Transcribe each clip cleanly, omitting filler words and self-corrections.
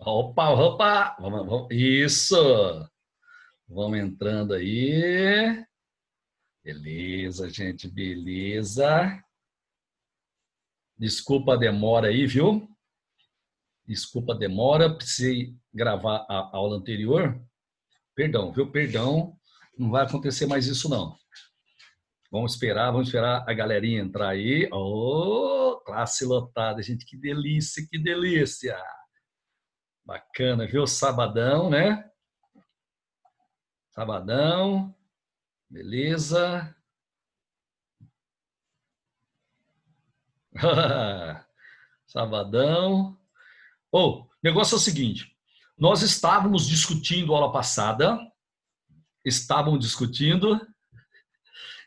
Opa, opa! Isso! Vamos entrando aí. Beleza, gente, beleza. Desculpa a demora aí, viu? Desculpa a demora, precisei gravar a aula anterior. Perdão, viu? Perdão. Não vai acontecer mais isso, não. Vamos esperar a galerinha entrar aí. Ô, classe lotada, gente, que delícia, que delícia. Bacana, viu? Sabadão, né? Sabadão. Beleza. Sabadão. O negócio é o seguinte, nós estávamos discutindo aula passada,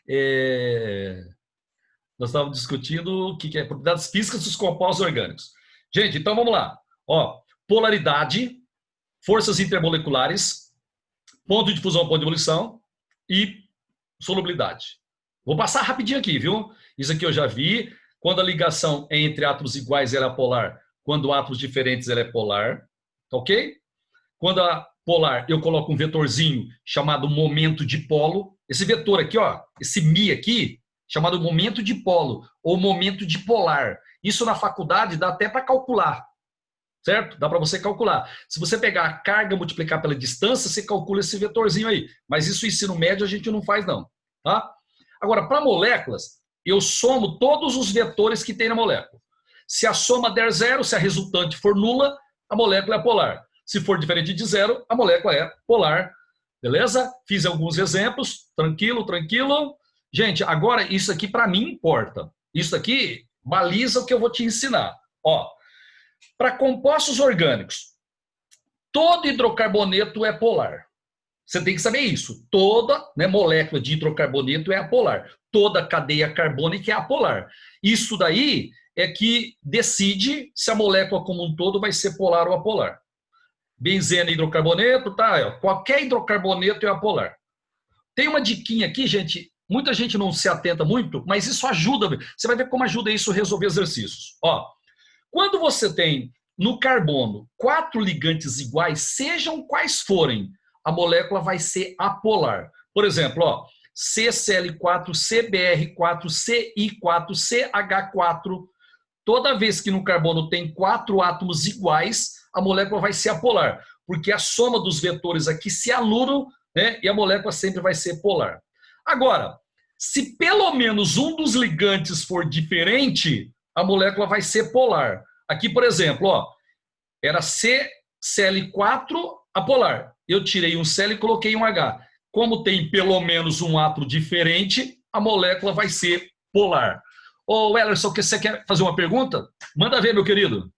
é, nós estávamos discutindo o que é propriedades físicas dos compostos orgânicos. Gente, então vamos lá. Ó, polaridade, forças intermoleculares, ponto de fusão, ponto de ebulição e solubilidade. Vou passar rapidinho aqui, viu? Isso aqui eu já vi. Quando a ligação é entre átomos iguais, ela é polar. Quando átomos diferentes, ela é polar. Ok? Quando a polar, eu coloco um vetorzinho chamado momento de polo. Esse vetor aqui, ó, esse mi aqui, chamado momento de polo ou momento de polar. Isso na faculdade dá até para calcular. Certo? Dá para você calcular. Se você pegar a carga e multiplicar pela distância, você calcula esse vetorzinho aí. Mas isso, ensino médio, a gente não faz, não. Tá? Agora, para moléculas, eu somo todos os vetores que tem na molécula. Se a soma der zero, se a resultante for nula, a molécula é polar. Se for diferente de zero, a molécula é polar. Beleza? Fiz alguns exemplos. Tranquilo, tranquilo. Gente, agora isso aqui para mim importa. Isso aqui baliza o que eu vou te ensinar. Ó, para compostos orgânicos, todo hidrocarboneto é polar. Você tem que saber isso. Toda, né, molécula de hidrocarboneto é apolar. Toda cadeia carbônica é apolar. Isso daí é que decide se a molécula como um todo vai ser polar ou apolar. Benzeno, hidrocarboneto, tá? Qualquer hidrocarboneto é apolar. Tem uma diquinha aqui, gente. Muita gente não se atenta muito, mas isso ajuda. Você vai ver como ajuda isso a resolver exercícios. Ó, quando você tem no carbono 4 ligantes iguais, sejam quais forem, a molécula vai ser apolar. Por exemplo, ó, CCl4, CBr4, CI4, CH4. Toda vez que no carbono tem 4 átomos iguais, a molécula vai ser apolar, porque a soma dos vetores aqui se anula, né, e a molécula sempre vai ser polar. Agora, se pelo menos um dos ligantes for diferente, a molécula vai ser polar. Aqui, por exemplo, ó, era CCl4 apolar. Eu tirei um Cl e coloquei um H. Como tem pelo menos um átomo diferente, a molécula vai ser polar. Ô, Ellerson, você quer fazer uma pergunta? Manda ver, meu querido.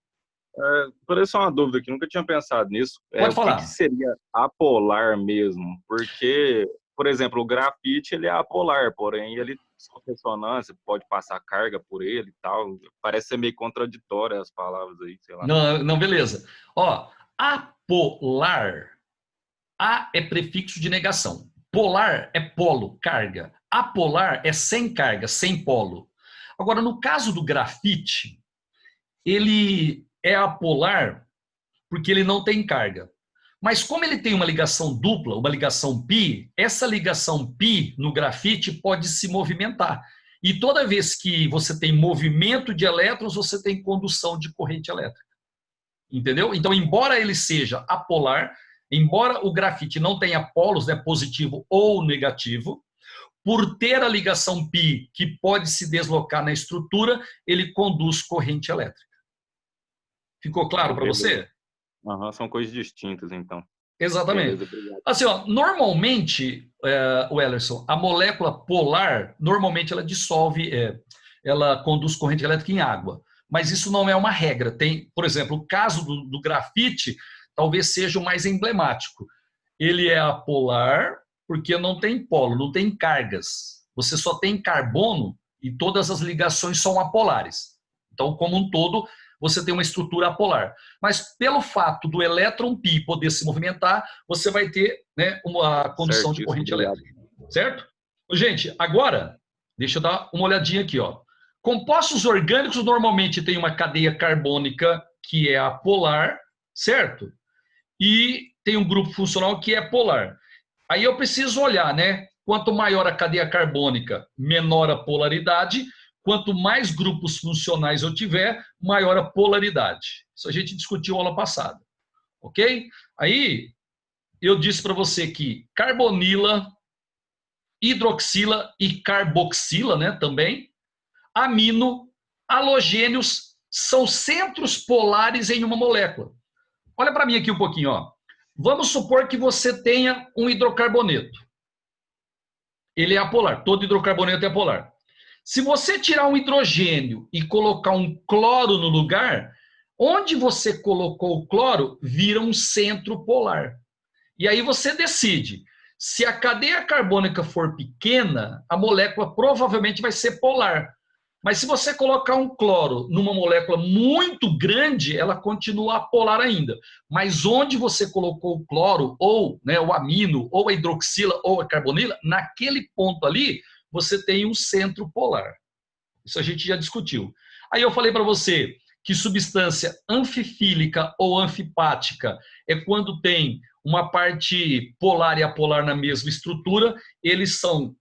Parece uma dúvida aqui, nunca tinha pensado nisso. Pode falar. O que seria apolar mesmo? Porque, por exemplo, o grafite ele é apolar, porém ele só ressonância, pode passar carga por ele e tal. Parece ser meio contraditório as palavras aí, sei lá. Não, não, beleza. Ó, apolar. A é prefixo de negação. Polar é polo, carga. Apolar é sem carga, sem polo. Agora, no caso do grafite, ele é apolar porque ele não tem carga. Mas como ele tem uma ligação dupla, uma ligação π, essa ligação π no grafite pode se movimentar. E toda vez que você tem movimento de elétrons, você tem condução de corrente elétrica. Entendeu? Então, embora ele seja apolar, embora o grafite não tenha polos, né, positivo ou negativo, por ter a ligação π que pode se deslocar na estrutura, ele conduz corrente elétrica. Ficou claro para você? Uhum, são coisas distintas, então. Exatamente. Assim, ó, normalmente, o Ellerson, a molécula polar, normalmente ela dissolve, ela conduz corrente elétrica em água. Mas isso não é uma regra. Tem, por exemplo, o caso do grafite, talvez seja o mais emblemático. Ele é apolar porque não tem polo, não tem cargas. Você só tem carbono e todas as ligações são apolares. Então, como um todo, você tem uma estrutura apolar. Mas pelo fato do elétron π poder se movimentar, você vai ter, né, uma condução de corrente elétrica. Certo? Gente, agora, deixa eu dar uma olhadinha aqui, ó. Compostos orgânicos normalmente têm uma cadeia carbônica que é apolar, certo? E tem um grupo funcional que é polar. Aí eu preciso olhar, né? Quanto maior a cadeia carbônica, menor a polaridade. Quanto mais grupos funcionais eu tiver, maior a polaridade. Isso a gente discutiu aula passada, ok? Aí eu disse para você que carbonila, hidroxila e carboxila, né, também, amino, halogênios, são centros polares em uma molécula. Olha para mim aqui um pouquinho, ó. Vamos supor que você tenha um hidrocarboneto. Ele é apolar, todo hidrocarboneto é apolar. Se você tirar um hidrogênio e colocar um cloro no lugar, onde você colocou o cloro vira um centro polar. E aí você decide. Se a cadeia carbônica for pequena, a molécula provavelmente vai ser polar. Mas se você colocar um cloro numa molécula muito grande, ela continua apolar ainda. Mas onde você colocou o cloro, ou né, o amino, ou a hidroxila, ou a carbonila, naquele ponto ali, você tem um centro polar. Isso a gente já discutiu. Aí eu falei para você que substância anfifílica ou anfipática é quando tem uma parte polar e apolar na mesma estrutura, eles são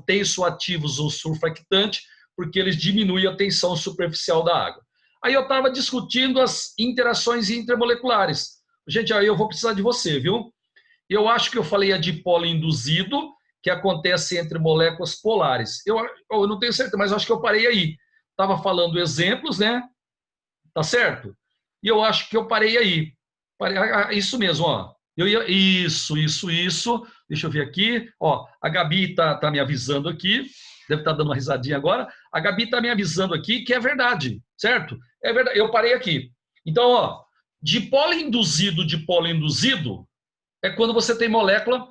tensoativos ou surfactantes, porque eles diminuem a tensão superficial da água. Aí eu estava discutindo as interações intermoleculares. Gente, aí eu vou precisar de você, viu? Eu acho que eu falei a dipolo induzido, que acontece entre moléculas polares. Eu não tenho certeza, mas acho que eu parei aí. Estava falando exemplos, né? Tá certo? E eu acho que eu parei aí. Isso mesmo, ó. Isso. Deixa eu ver aqui. Ó, a Gabi tá me avisando aqui. Deve estar dando uma risadinha agora. A Gabi está me avisando aqui que é verdade, certo? É verdade. Eu parei aqui. Então, ó, dipolo induzido é quando você tem molécula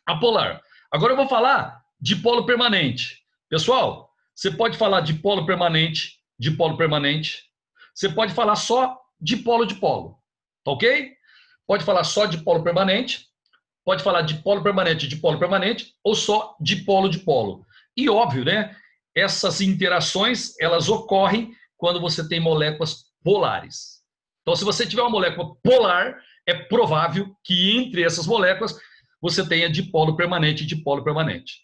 apolar. Agora eu vou falar dipolo permanente. Pessoal, você pode falar dipolo permanente. Você pode falar só dipolo, tá ok? Pode falar só dipolo permanente, pode falar dipolo permanente, ou só dipolo. E óbvio, né? Essas interações, elas ocorrem quando você tem moléculas polares. Então, se você tiver uma molécula polar, é provável que entre essas moléculas você tenha dipolo permanente e dipolo permanente.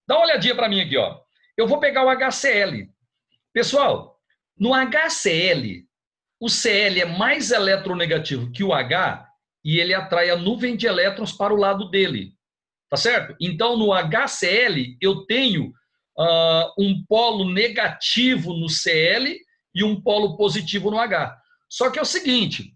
Dá uma olhadinha para mim aqui, ó. Eu vou pegar o HCl. Pessoal, no HCl, o Cl é mais eletronegativo que o H e ele atrai a nuvem de elétrons para o lado dele. Tá certo? Então, no HCl, eu tenho um polo negativo no Cl e um polo positivo no H. Só que é o seguinte,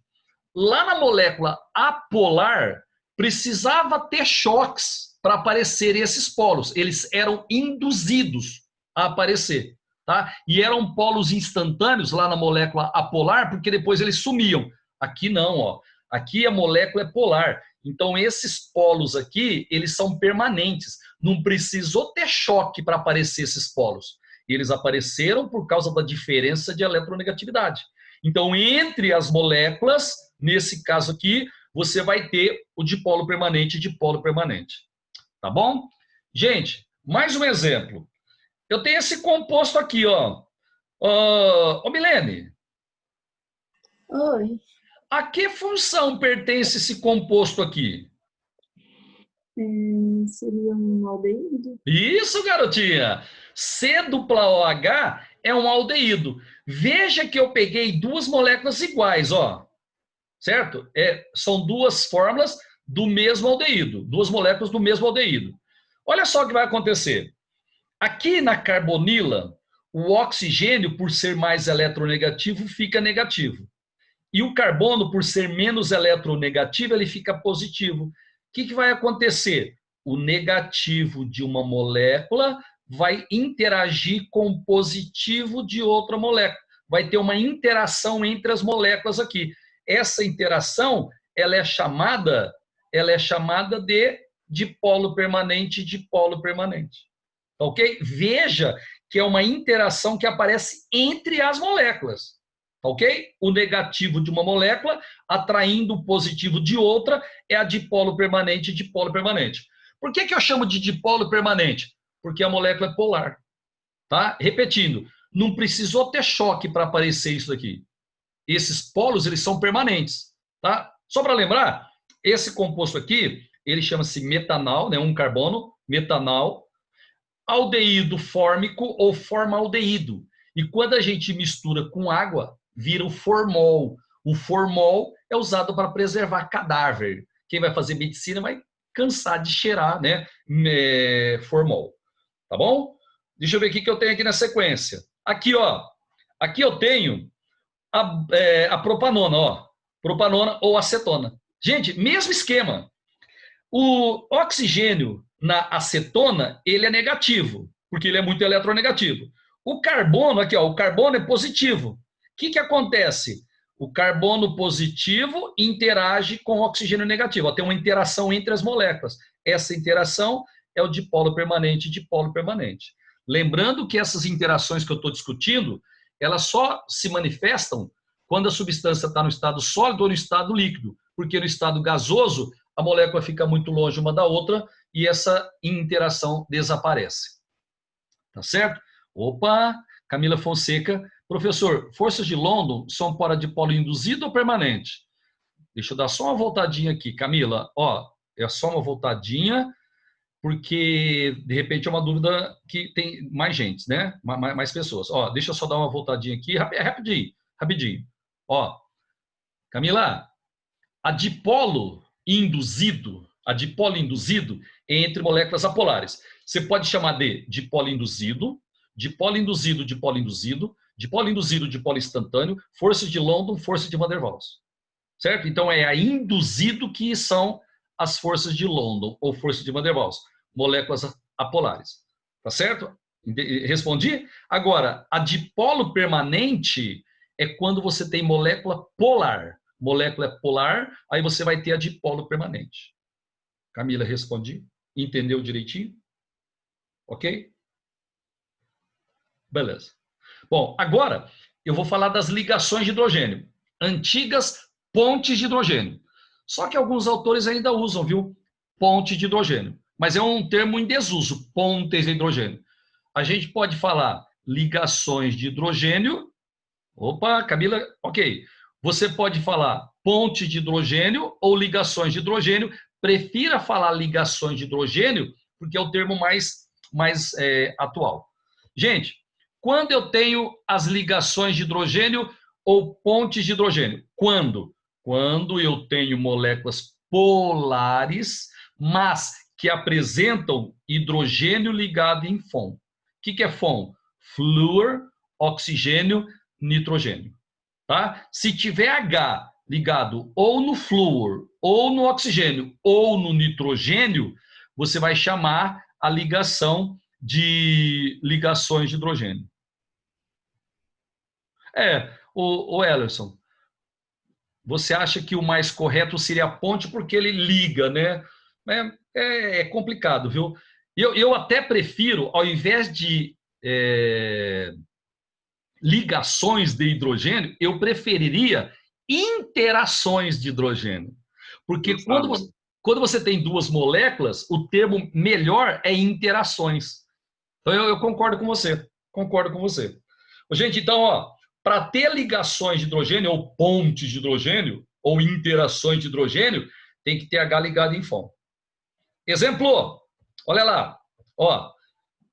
lá na molécula apolar, precisava ter choques para aparecerem esses polos. Eles eram induzidos a aparecer. Tá? E eram polos instantâneos lá na molécula apolar, porque depois eles sumiam. Aqui não, ó. Aqui a molécula é polar. Então, esses polos aqui, eles são permanentes. Não precisou ter choque para aparecer esses polos. Eles apareceram por causa da diferença de eletronegatividade. Então, entre as moléculas, nesse caso aqui, você vai ter o dipolo permanente e dipolo permanente. Tá bom? Gente, mais um exemplo. Eu tenho esse composto aqui, ó. Ô, Milene. Oi. A que função pertence esse composto aqui? Seria um aldeído? Isso, garotinha! C-OH é um aldeído. Veja que eu peguei duas moléculas iguais, ó. Certo? São duas fórmulas do mesmo aldeído. Duas moléculas do mesmo aldeído. Olha só o que vai acontecer. Aqui na carbonila, o oxigênio, por ser mais eletronegativo, fica negativo. E o carbono, por ser menos eletronegativo, ele fica positivo. O que vai acontecer? O negativo de uma molécula vai interagir com o positivo de outra molécula. Vai ter uma interação entre as moléculas aqui. Essa interação, ela é chamada de dipolo permanente e dipolo permanente. Ok? Veja que é uma interação que aparece entre as moléculas. Ok? O negativo de uma molécula atraindo o positivo de outra é a dipolo permanente e dipolo permanente. Por que eu chamo de dipolo permanente? Porque a molécula é polar. Tá? Repetindo, não precisou ter choque para aparecer isso aqui. esses polos, eles são permanentes, tá? Só para lembrar, esse composto aqui, ele chama-se metanal, né? Um carbono, metanal, aldeído fórmico ou formaldeído. E quando a gente mistura com água, vira o formol. O formol é usado para preservar cadáver. Quem vai fazer medicina vai cansar de cheirar, né? Formol. Tá bom? Deixa eu ver o que eu tenho aqui na sequência. Aqui, ó. Aqui eu tenho a propanona, ó. Propanona ou acetona. Gente, mesmo esquema. O oxigênio na acetona, ele é negativo, porque ele é muito eletronegativo. O carbono, aqui, ó, o carbono é positivo. O que acontece? O carbono positivo interage com o oxigênio negativo. Tem uma interação entre as moléculas. Essa interação é o dipolo permanente e dipolo permanente. Lembrando que essas interações que eu estou discutindo, elas só se manifestam quando a substância está no estado sólido ou no estado líquido, porque no estado gasoso a molécula fica muito longe uma da outra e essa interação desaparece. Tá certo? Opa, Camila Fonseca. Professor, forças de London são para dipolo induzido ou permanente? Deixa eu dar só uma voltadinha aqui, Camila. Ó, é só uma voltadinha, porque de repente é uma dúvida que tem mais gente, né? Mais pessoas. Ó, deixa eu só dar uma voltadinha aqui, rapidinho, rapidinho. Ó, Camila, a dipolo induzido é entre moléculas apolares. Você pode chamar de dipolo induzido, dipolo induzido, dipolo induzido, dipolo induzido, dipolo instantâneo, força de London, força de Van der Waals. Certo? Então é a induzido que são as forças de London ou força de Van der Waals, moléculas apolares. Tá certo? Respondi? Agora, a dipolo permanente é quando você tem molécula polar. Molécula é polar, aí você vai ter a dipolo permanente. Camila, respondi? Entendeu direitinho? Ok? Beleza. Bom, agora eu vou falar das ligações de hidrogênio. Antigas pontes de hidrogênio. Só que alguns autores ainda usam, viu? Ponte de hidrogênio. Mas é um termo em desuso, pontes de hidrogênio. A gente pode falar ligações de hidrogênio. Opa, Camila, ok. Você pode falar ponte de hidrogênio ou ligações de hidrogênio. Prefira falar ligações de hidrogênio, porque é o termo mais atual. Gente, quando eu tenho as ligações de hidrogênio ou pontes de hidrogênio? Quando? Quando eu tenho moléculas polares, mas que apresentam hidrogênio ligado em FON. O que é FON? Flúor, oxigênio, nitrogênio. Tá? Se tiver H ligado ou no flúor, ou no oxigênio, ou no nitrogênio, você vai chamar a ligação de ligações de hidrogênio. O Ellerson, você acha que o mais correto seria a ponte porque ele liga, né? É complicado, viu? Eu até prefiro, ao invés de ligações de hidrogênio, eu preferiria interações de hidrogênio. Porque quando você tem duas moléculas, o termo melhor é interações. Então eu concordo com você. Concordo com você. Gente, então, para ter ligações de hidrogênio, ou pontes de hidrogênio, ou interações de hidrogênio, tem que ter H ligado em FON. Exemplo, olha lá.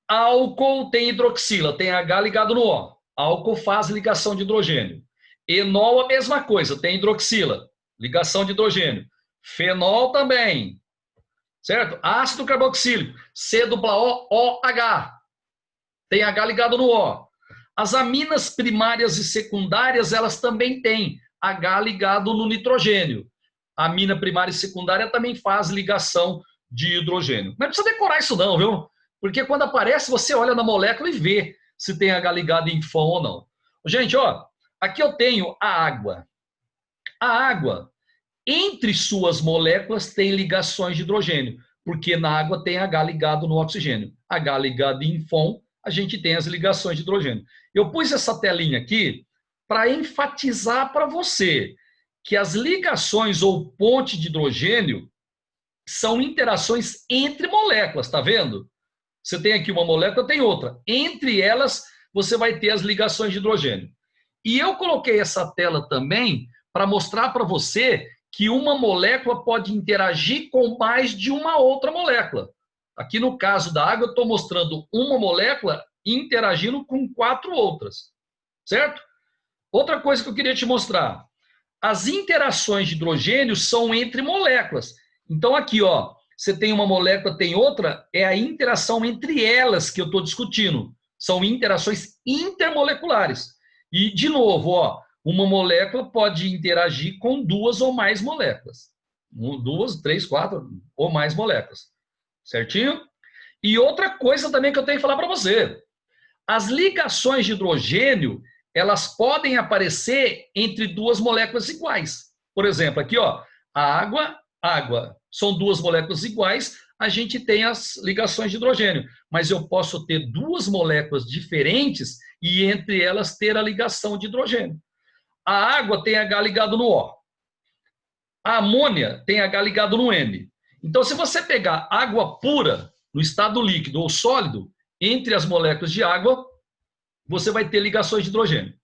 Álcool tem hidroxila, tem H ligado no O. Álcool faz ligação de hidrogênio. Enol, a mesma coisa, tem hidroxila, ligação de hidrogênio. Fenol também, certo? Ácido carboxílico, C-O-OH, tem H ligado no O. As aminas primárias e secundárias, elas também têm H ligado no nitrogênio. A amina primária e secundária também faz ligação de hidrogênio. Mas não precisa decorar isso não, viu? Porque quando aparece, você olha na molécula e vê se tem H ligado em FON ou não. Gente, aqui eu tenho a água. A água, entre suas moléculas, tem ligações de hidrogênio, porque na água tem H ligado no oxigênio. H ligado em FON, a gente tem as ligações de hidrogênio. Eu pus essa telinha aqui para enfatizar para você que as ligações ou ponte de hidrogênio são interações entre moléculas, tá vendo? Você tem aqui uma molécula, tem outra. Entre elas, você vai ter as ligações de hidrogênio. E eu coloquei essa tela também para mostrar para você que uma molécula pode interagir com mais de uma outra molécula. Aqui no caso da água, eu estou mostrando uma molécula interagindo com 4 outras, certo? Outra coisa que eu queria te mostrar. As interações de hidrogênio são entre moléculas. Então aqui, ó, você tem uma molécula, tem outra, é a interação entre elas que eu estou discutindo. São interações intermoleculares. E, de novo, ó, uma molécula pode interagir com 2 ou mais moléculas. 2, 3, 4 ou mais moléculas. Certinho? E outra coisa também que eu tenho que falar para você. As ligações de hidrogênio, elas podem aparecer entre 2 moléculas iguais. Por exemplo, aqui, ó, a água, água. São 2 moléculas iguais, a gente tem as ligações de hidrogênio. Mas eu posso ter 2 moléculas diferentes e entre elas ter a ligação de hidrogênio. A água tem H ligado no O. A amônia tem H ligado no N. Então, se você pegar água pura, no estado líquido ou sólido, entre as moléculas de água, você vai ter ligações de hidrogênio.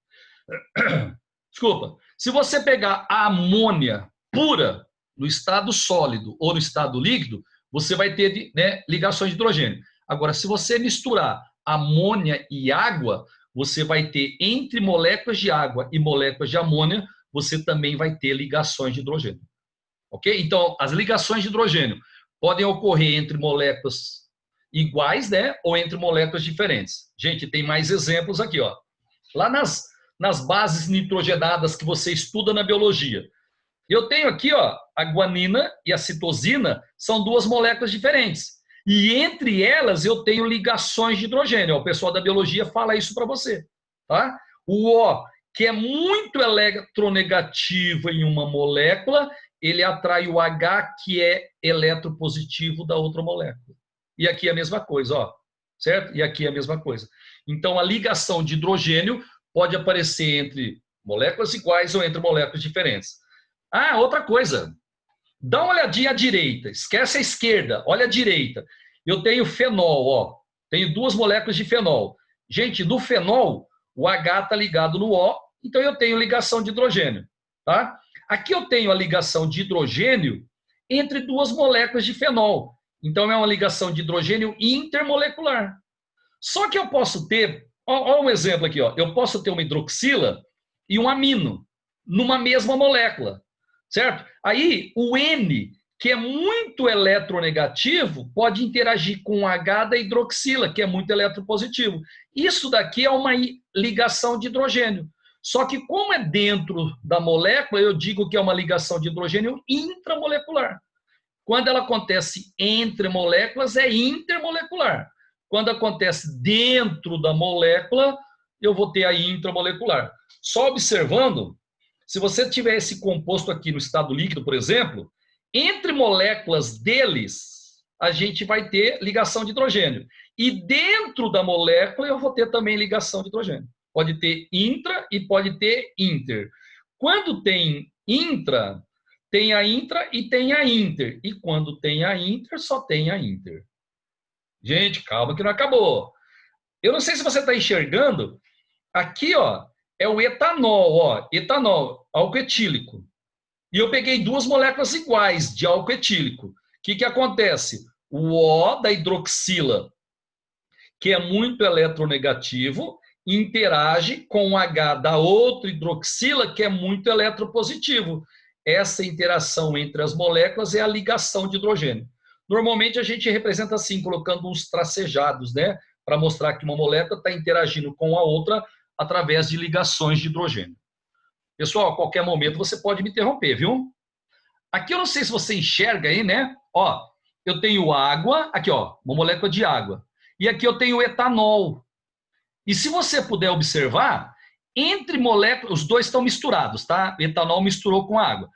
Desculpa. Se você pegar a amônia pura, no estado sólido ou no estado líquido, você vai ter, né, ligações de hidrogênio. Agora, se você misturar amônia e água, você vai ter entre moléculas de água e moléculas de amônia, você também vai ter ligações de hidrogênio. Ok? Então, as ligações de hidrogênio podem ocorrer entre moléculas iguais, né, ou entre moléculas diferentes. Gente, tem mais exemplos aqui, ó. Lá nas bases nitrogenadas que você estuda na biologia. Eu tenho aqui, ó, a guanina e a citosina são 2 moléculas diferentes. E entre elas eu tenho ligações de hidrogênio. O pessoal da biologia fala isso para você, tá? O O, que é muito eletronegativo em uma molécula, ele atrai o H, que é eletropositivo da outra molécula. E aqui é a mesma coisa, ó, certo? E aqui é a mesma coisa. Então, a ligação de hidrogênio pode aparecer entre moléculas iguais ou entre moléculas diferentes. Ah, outra coisa. Dá uma olhadinha à direita. Esquece a esquerda. Olha a direita. Eu tenho fenol, ó. Tenho 2 moléculas de fenol. Gente, no fenol, o H está ligado no O, então eu tenho ligação de hidrogênio, tá? Aqui eu tenho a ligação de hidrogênio entre 2 moléculas de fenol. Então é uma ligação de hidrogênio intermolecular. Só que eu posso ter, ó um exemplo aqui, ó. Eu posso ter uma hidroxila e um amino numa mesma molécula. Certo? Aí, o N, que é muito eletronegativo, pode interagir com o H da hidroxila, que é muito eletropositivo. Isso daqui é uma ligação de hidrogênio. Só que, como é dentro da molécula, eu digo que é uma ligação de hidrogênio intramolecular. Quando ela acontece entre moléculas, é intermolecular. Quando acontece dentro da molécula, eu vou ter a intramolecular. Só observando, se você tiver esse composto aqui no estado líquido, por exemplo, entre moléculas deles, a gente vai ter ligação de hidrogênio. E dentro da molécula, eu vou ter também ligação de hidrogênio. Pode ter intra e pode ter inter. Quando tem intra, tem a intra e tem a inter. E quando tem a inter, só tem a inter. Gente, calma que não acabou. Eu não sei se você está enxergando. Aqui, ó, é o etanol, ó, etanol, álcool etílico. E eu peguei 2 moléculas iguais de álcool etílico. O que acontece? O O da hidroxila, que é muito eletronegativo, interage com o H da outra hidroxila, que é muito eletropositivo. Essa interação entre as moléculas é a ligação de hidrogênio. Normalmente a gente representa assim, colocando uns tracejados, né? Para mostrar que uma molécula está interagindo com a outra através de ligações de hidrogênio. Pessoal, a qualquer momento você pode me interromper, viu? Aqui eu não sei se você enxerga aí, né? Ó, eu tenho água, aqui ó, uma molécula de água. E aqui eu tenho etanol. E se você puder observar, entre moléculas, os dois estão misturados, tá? O etanol misturou com água.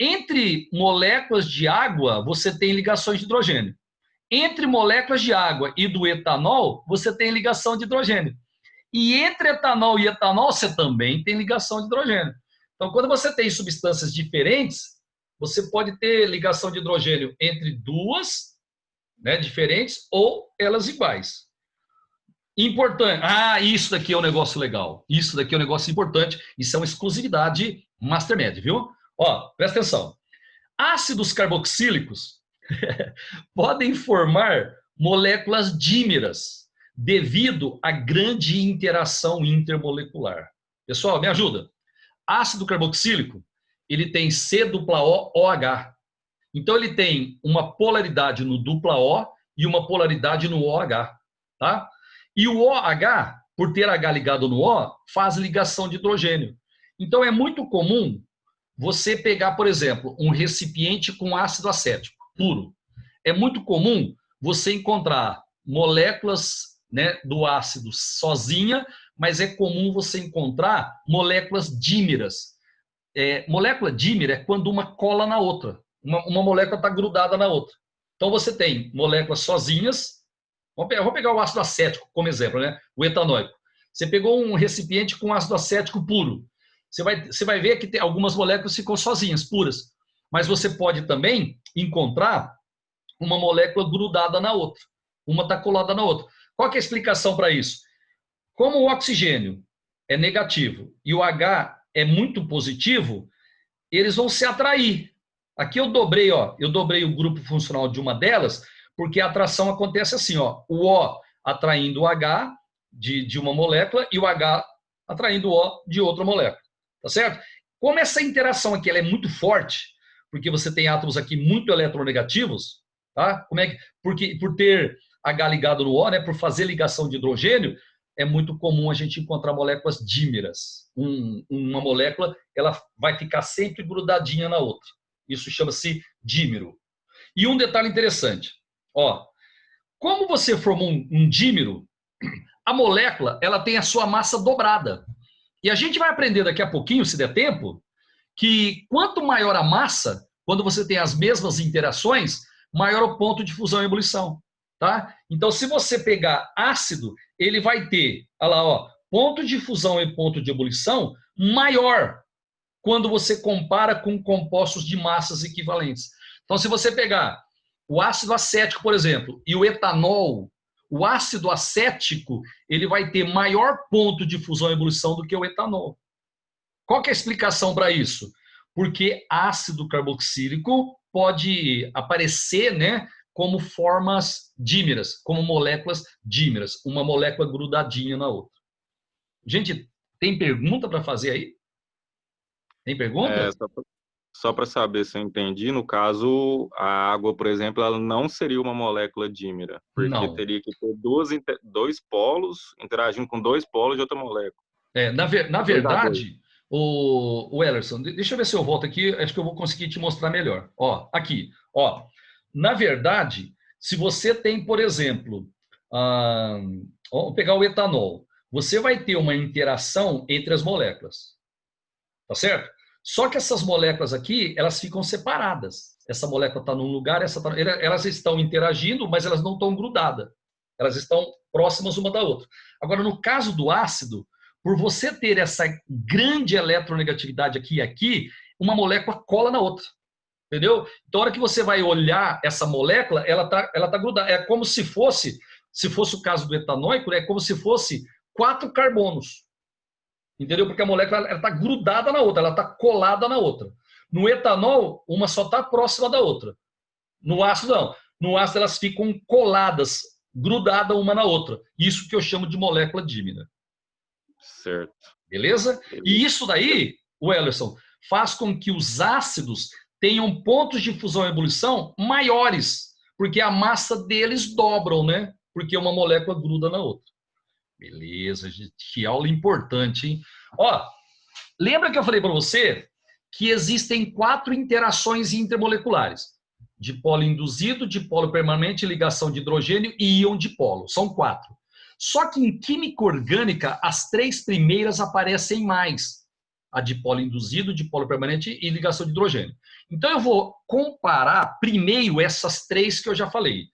Entre moléculas de água, você tem ligações de hidrogênio. Entre moléculas de água e do etanol, você tem ligação de hidrogênio. E entre etanol e etanol, você também tem ligação de hidrogênio. Então, quando você tem substâncias diferentes, você pode ter ligação de hidrogênio entre 2, né, diferentes ou elas iguais. Importante. Ah, isso daqui é um negócio legal. Isso daqui é um negócio importante. Isso é uma exclusividade Mastermed, viu? Ó, presta atenção. Ácidos carboxílicos podem formar moléculas dímeras devido à grande interação intermolecular. Pessoal, me ajuda. Ácido carboxílico, ele tem C-O-OH. Então, ele tem uma polaridade no dupla O e uma polaridade no OH. Tá? E o OH, por ter H ligado no O, faz ligação de hidrogênio. Então, é muito comum você pegar, por exemplo, um recipiente com ácido acético puro. É muito comum você encontrar moléculas, né, do ácido sozinha, mas é comum você encontrar moléculas dímeras. Molécula dímera é quando uma cola na outra. Uma molécula está grudada na outra. Então, você tem moléculas sozinhas. Vamos pegar o ácido acético como exemplo, né? O etanóico. Você pegou um recipiente com ácido acético puro. Você vai ver que tem algumas moléculas ficam sozinhas, puras. Mas você pode também encontrar uma molécula grudada na outra. Uma está colada na outra. Qual que é a explicação para isso? Como o oxigênio é negativo e o H é muito positivo, eles vão se atrair. Aqui eu dobrei o grupo funcional de uma delas, porque a atração acontece assim, ó, o O atraindo o H de uma molécula e o H atraindo o O de outra molécula. Tá certo? Como essa interação aqui ela é muito forte, porque você tem átomos aqui muito eletronegativos, tá? Porque por ter H ligado no O, né, por fazer ligação de hidrogênio, é muito comum a gente encontrar moléculas dímeras. Uma molécula ela vai ficar sempre grudadinha na outra. Isso chama-se dímero. E um detalhe interessante, ó, como você formou um dímero, a molécula ela tem a sua massa dobrada. E a gente vai aprender daqui a pouquinho, se der tempo, que quanto maior a massa, quando você tem as mesmas interações, maior o ponto de fusão e ebulição. Tá? Então, se você pegar ácido, ele vai ter, olha lá, ó, ponto de fusão e ponto de ebulição maior quando você compara com compostos de massas equivalentes. Então, se você pegar o ácido acético, por exemplo, e o etanol, o ácido acético ele vai ter maior ponto de fusão e ebulição do que o etanol. Qual que é a explicação para isso? Porque ácido carboxílico pode aparecer, né, como formas dímeras, como moléculas dímeras, uma molécula grudadinha na outra. Gente, tem pergunta para fazer aí? Tem pergunta? Só para saber se eu entendi, no caso, a água, por exemplo, ela não seria uma molécula dímera, porque Não. teria que ter dois polos interagindo com dois polos de outra molécula. Na Dois a dois. verdade, o Ellerson, deixa eu ver se eu volto aqui, acho que eu vou conseguir te mostrar melhor. Ó, aqui, ó. Na verdade, se você tem, por exemplo, vamos pegar o etanol, você vai ter uma interação entre as moléculas, tá certo? Só que essas moléculas aqui, elas ficam separadas. Essa molécula está num lugar, elas estão interagindo, mas elas não estão grudadas. Elas estão próximas uma da outra. Agora, no caso do ácido, por você ter essa grande eletronegatividade aqui e aqui, uma molécula cola na outra. Entendeu? Então, a hora que você vai olhar essa molécula, ela tá grudada. É como se fosse o caso do etanóico, é como se fosse 4 carbonos. Entendeu? Porque a molécula está grudada na outra, ela está colada na outra. No etanol, uma só está próxima da outra. No ácido, não. No ácido, elas ficam coladas, grudadas uma na outra. Isso que eu chamo de molécula dímera. Certo. Beleza? E isso daí, o Ellerson, faz com que os ácidos tenham pontos de fusão e ebulição maiores, porque a massa deles dobram, né? Porque uma molécula gruda na outra. Beleza, gente, que aula importante, hein? Ó, lembra que eu falei para você que existem 4 interações intermoleculares: dipolo induzido, dipolo permanente, ligação de hidrogênio e íon dipolo. São 4. Só que em química orgânica, as 3 primeiras aparecem mais: a dipolo induzido, dipolo permanente e ligação de hidrogênio. Então eu vou comparar primeiro essas 3 que eu já falei.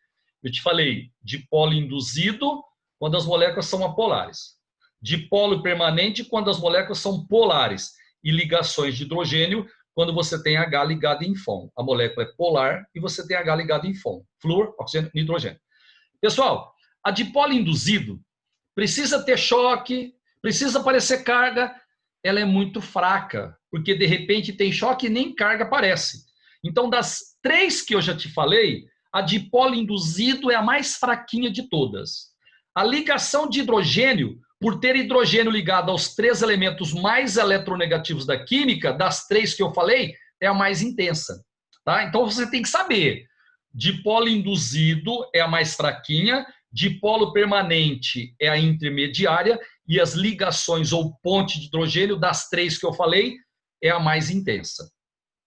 Eu te falei dipolo induzido quando as moléculas são apolares, dipolo permanente quando as moléculas são polares, e ligações de hidrogênio quando você tem H ligado em FON. A molécula é polar e você tem H ligado em FON. Flúor, oxigênio, nitrogênio. Pessoal, a dipolo induzido, precisa ter choque, precisa aparecer carga, ela é muito fraca, porque de repente tem choque e nem carga aparece. Então, das 3 que eu já te falei, a dipolo induzido é a mais fraquinha de todas. A ligação de hidrogênio, por ter hidrogênio ligado aos 3 elementos mais eletronegativos da química, das 3 que eu falei, é a mais intensa. Tá? Então, você tem que saber, dipolo induzido é a mais fraquinha, dipolo permanente é a intermediária, e as ligações ou ponte de hidrogênio, das 3 que eu falei, é a mais intensa.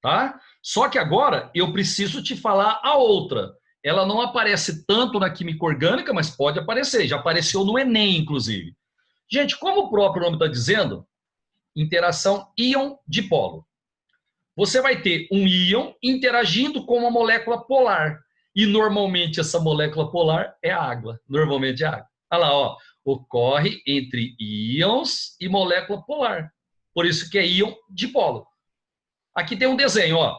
Tá? Só que agora eu preciso te falar a outra. Ela não aparece tanto na química orgânica, mas pode aparecer. Já apareceu no Enem, inclusive. Gente, como o próprio nome está dizendo, interação íon-dipolo. Você vai ter um íon interagindo com uma molécula polar. E normalmente essa molécula polar é a água. Normalmente é a água. Olha lá, ó. Ocorre entre íons e molécula polar. Por isso que é íon-dipolo. Aqui tem um desenho, ó.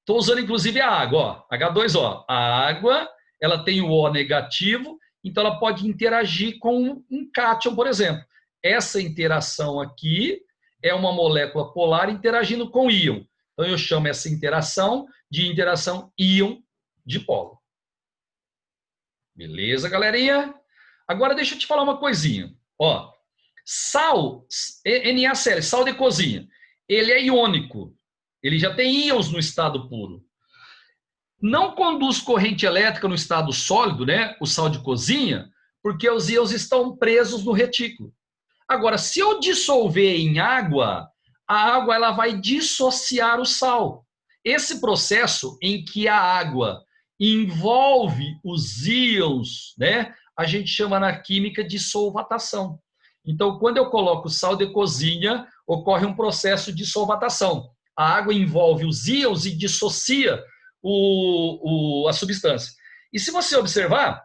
Estou usando inclusive a água, ó. H2O. A água, ela tem o O negativo, então ela pode interagir com um cátion, por exemplo. Essa interação aqui é uma molécula polar interagindo com íon. Então eu chamo essa interação de interação íon-dipolo. Beleza, galerinha? Agora deixa eu te falar uma coisinha. Ó, sal, NaCl, sal de cozinha, ele é iônico. Ele já tem íons no estado puro. Não conduz corrente elétrica no estado sólido, né? O sal de cozinha, porque os íons estão presos no retículo. Agora, se eu dissolver em água, a água ela vai dissociar o sal. Esse processo em que a água envolve os íons, né? A gente chama na química de solvatação. Então, quando eu coloco sal de cozinha, ocorre um processo de solvatação. A água envolve os íons e dissocia a substância. E se você observar,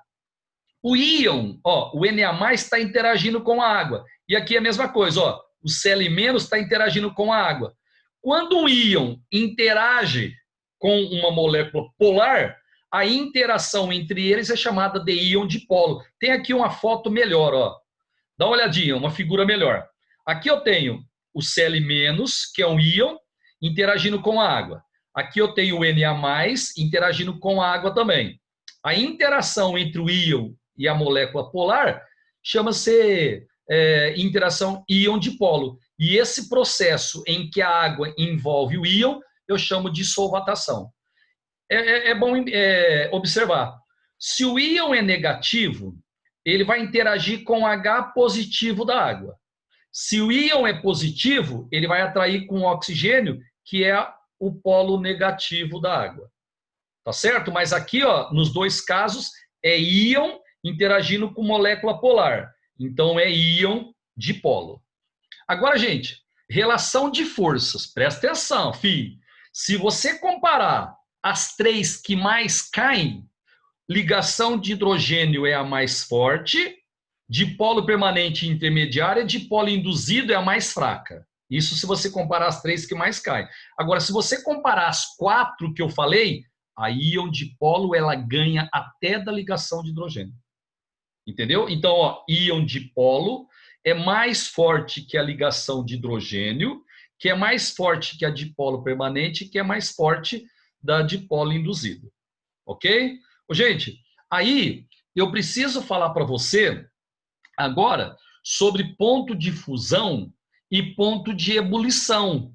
o íon, ó, o Na+ está interagindo com a água. E aqui é a mesma coisa, ó, o Cl- está interagindo com a água. Quando um íon interage com uma molécula polar, a interação entre eles é chamada de íon dipolo. Tem aqui uma foto melhor, ó. Dá uma olhadinha, uma figura melhor. Aqui eu tenho o Cl-, que é um íon, interagindo com a água. Aqui eu tenho o Na+, interagindo com a água também. A interação entre o íon e a molécula polar chama-se interação íon-dipolo. E esse processo em que a água envolve o íon, eu chamo de solvatação. É bom observar. Se o íon é negativo, ele vai interagir com o H positivo da água. Se o íon é positivo, ele vai atrair com o oxigênio, que é o polo negativo da água. Tá certo? Mas aqui, ó, nos 2 casos, é íon interagindo com molécula polar. Então, é íon dipolo. Agora, gente, relação de forças. Presta atenção, filho. Se você comparar as 3 que mais caem, ligação de hidrogênio é a mais forte, dipolo permanente e intermediária, dipolo induzido é a mais fraca. Isso se você comparar as 3 que mais caem. Agora, se você comparar as 4 que eu falei, a íon dipolo ela ganha até da ligação de hidrogênio. Entendeu? Então, ó, íon dipolo é mais forte que a ligação de hidrogênio, que é mais forte que a dipolo permanente, que é mais forte da dipolo induzido. Ok? Gente, aí eu preciso falar para você agora sobre ponto de fusão e ponto de ebulição.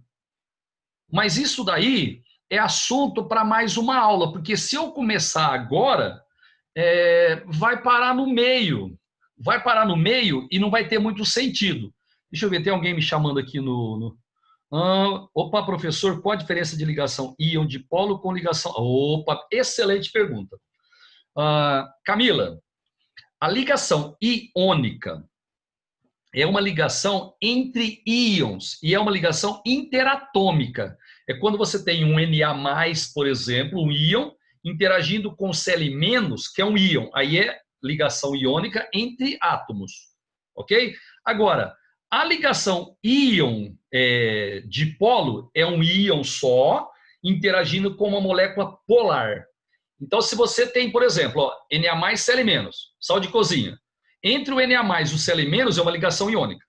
Mas isso daí é assunto para mais uma aula, porque se eu começar agora, vai parar no meio. Vai parar no meio e não vai ter muito sentido. Deixa eu ver, tem alguém me chamando aqui opa, professor, qual a diferença de ligação íon dipolo com ligação... Opa, excelente pergunta. Camila, a ligação iônica é uma ligação entre íons e é uma ligação interatômica. É quando você tem um Na+, por exemplo, um íon, interagindo com Cl-, que é um íon. Aí é ligação iônica entre átomos. Ok? Agora, a ligação íon dipolo é um íon só, interagindo com uma molécula polar. Então, se você tem, por exemplo, ó, Na+, Cl-, sal de cozinha. Entre o Na+, e o Cl- é uma ligação iônica.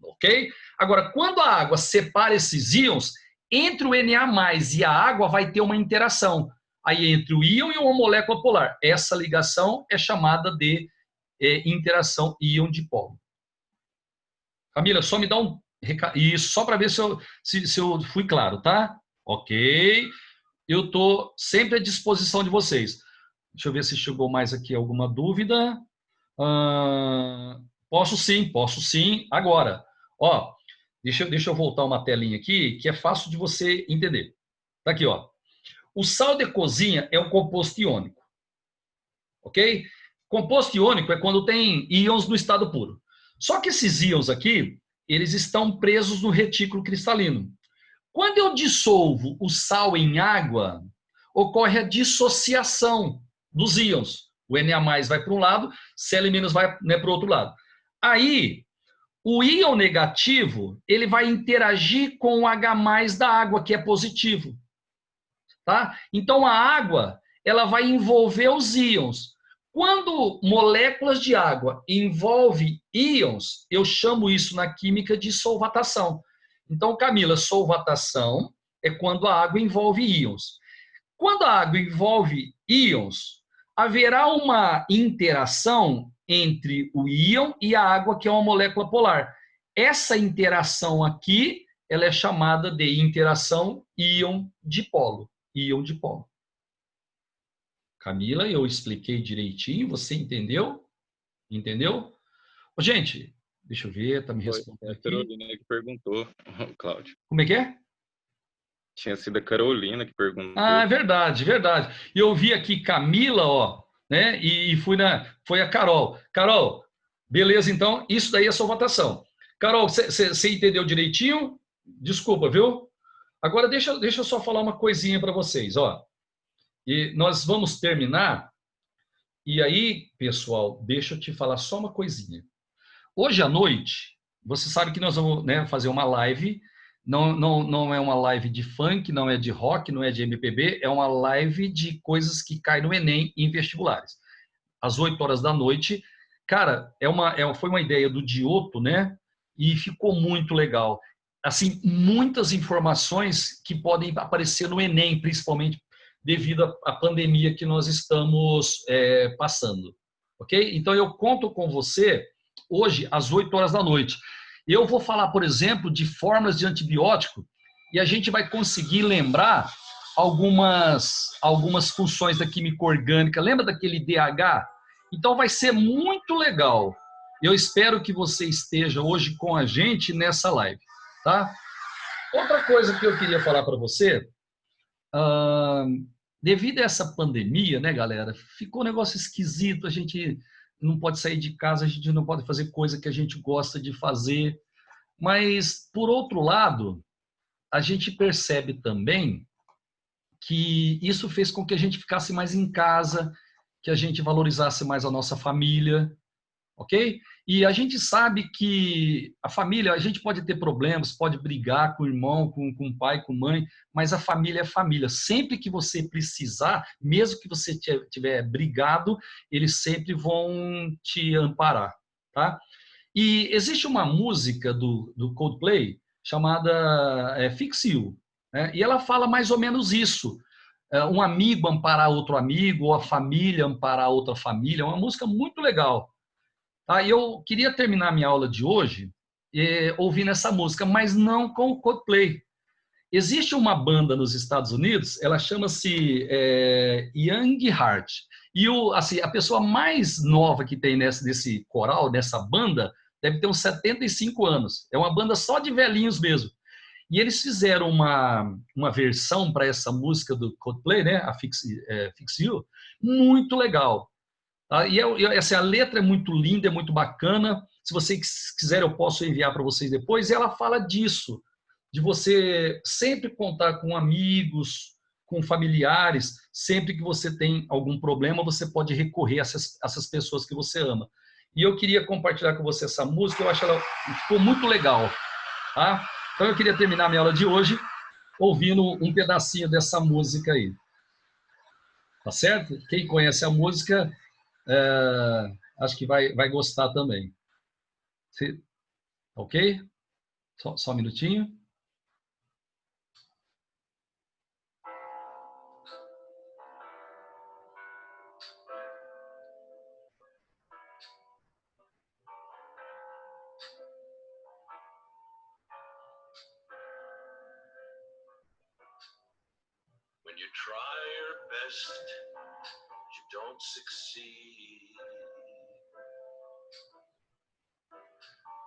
Ok? Agora, quando a água separa esses íons, entre o Na+, e a água vai ter uma interação. Aí entre o íon e uma molécula polar. Essa ligação é chamada de interação íon-dipolo. Camila, só me dá um recado. Isso, só para ver se eu fui claro, tá? Ok. Eu estou sempre à disposição de vocês. Deixa eu ver se chegou mais aqui alguma dúvida. Posso sim, agora. Ó, deixa eu voltar uma telinha aqui, que é fácil de você entender. Tá aqui, ó. O sal de cozinha é um composto iônico, ok? Composto iônico é quando tem íons no estado puro. Só que esses íons aqui, eles estão presos no retículo cristalino. Quando eu dissolvo o sal em água, ocorre a dissociação dos íons. O Na+ vai para um lado, Cl- vai, né, para o outro lado. Aí, o íon negativo, ele vai interagir com o H+ da água, que é positivo. Tá? Então, a água, ela vai envolver os íons. Quando moléculas de água envolvem íons, eu chamo isso na química de solvatação. Então, Camila, solvatação é quando a água envolve íons. Quando a água envolve íons, haverá uma interação entre o íon e a água, que é uma molécula polar. Essa interação aqui, ela é chamada de interação íon-dipolo. Íon-dipolo. Camila, eu expliquei direitinho, você entendeu? Entendeu? Gente, deixa eu ver, tá me respondendo A aqui. Carolina que perguntou, Cláudio. Como é que é? Tinha sido a Carolina que perguntou. Ah, é verdade, verdade. E eu vi aqui Camila, ó, né? E foi a Carol. Carol, beleza, então, isso daí é sua votação. Carol, você entendeu direitinho? Desculpa, viu? Agora deixa eu só falar uma coisinha para vocês, ó. E nós vamos terminar. E aí, pessoal, deixa eu te falar só uma coisinha. Hoje à noite, você sabe que nós vamos, né, fazer uma live. Não é uma live de funk, não é de rock, não é de MPB, é uma live de coisas que caem no Enem em vestibulares. Às 8 horas da noite. Cara, foi uma ideia do Dioto, né? E ficou muito legal. Assim, muitas informações que podem aparecer no Enem, principalmente devido à pandemia que nós estamos passando. Ok? Então, eu conto com você hoje, às 8 horas da noite. Eu vou falar, por exemplo, de fórmulas de antibiótico e a gente vai conseguir lembrar algumas funções da química orgânica. Lembra daquele DH? Então vai ser muito legal. Eu espero que você esteja hoje com a gente nessa live, tá? Outra coisa que eu queria falar para você, devido a essa pandemia, né, galera, ficou um negócio esquisito, a gente não pode sair de casa, a gente não pode fazer coisa que a gente gosta de fazer, mas, por outro lado, a gente percebe também que isso fez com que a gente ficasse mais em casa, que a gente valorizasse mais a nossa família, ok? E a gente sabe que a família, a gente pode ter problemas, pode brigar com o irmão, com o pai, com a mãe, mas a família é família. Sempre que você precisar, mesmo que você tiver brigado, eles sempre vão te amparar, tá? E existe uma música do Coldplay chamada Fix You, né? E ela fala mais ou menos isso. Um amigo amparar outro amigo, ou a família amparar outra família. É uma música muito legal. Tá? E eu queria terminar minha aula de hoje ouvindo essa música, mas não com o Coldplay. Existe uma banda nos Estados Unidos, ela chama-se Young Heart. E assim, a pessoa mais nova que tem nesse coral, nessa banda, deve ter uns 75 anos. É uma banda só de velhinhos mesmo. E eles fizeram uma versão para essa música do Coldplay, né? A Fix You, muito legal. Tá? E assim, a letra é muito linda, é muito bacana. Se vocês quiserem, eu posso enviar para vocês depois. E ela fala disso, de você sempre contar com amigos, com familiares. Sempre que você tem algum problema, você pode recorrer a essas pessoas que você ama. E eu queria compartilhar com você essa música. Eu acho ela ficou muito legal. Tá? Então eu queria terminar minha aula de hoje ouvindo um pedacinho dessa música aí. Tá certo? Quem conhece a música, Acho que vai gostar também. Ok? Só um minutinho. When you try your best, you don't succeed.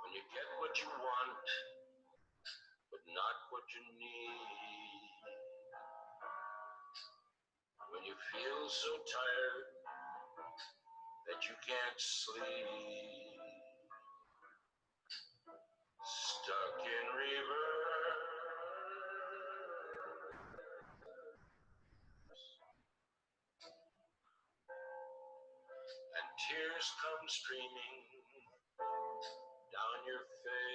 When you get what you want, but not what you need. When you feel so tired that you can't sleep. Stuck in reverse. And tears come streaming down your face.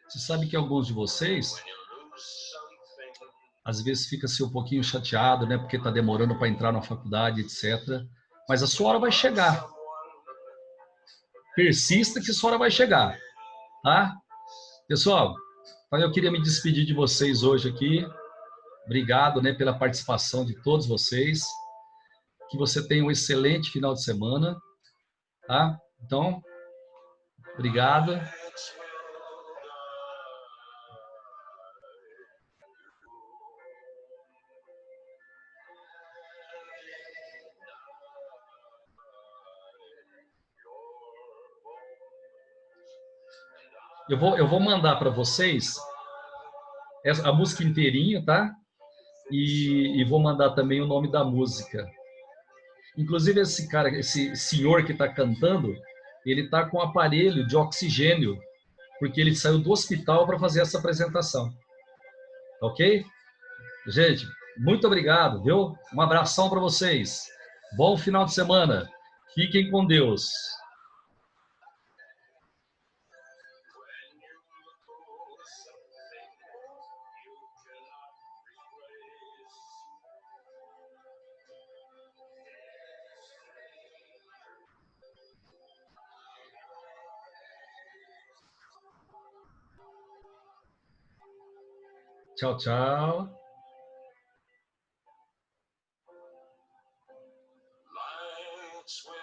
Você sabe que alguns de vocês, When you lose something, às vezes, fica assim um pouquinho chateado, né? Porque está demorando para entrar na faculdade, etc. Mas a sua hora vai chegar. Persista que a sua hora vai chegar, tá? Pessoal, então eu queria me despedir de vocês hoje aqui. Obrigado, né, pela participação de todos vocês. Que você tenha um excelente final de semana, tá? Então, obrigado. let's will Eu vou mandar para vocês a música inteirinha, tá? E vou mandar também o nome da música. Inclusive, esse cara, esse senhor que está cantando, ele está com um aparelho de oxigênio, porque ele saiu do hospital para fazer essa apresentação. Ok? Gente, muito obrigado, viu? Um abração para vocês. Bom final de semana. Fiquem com Deus. Tchau, tchau. lights will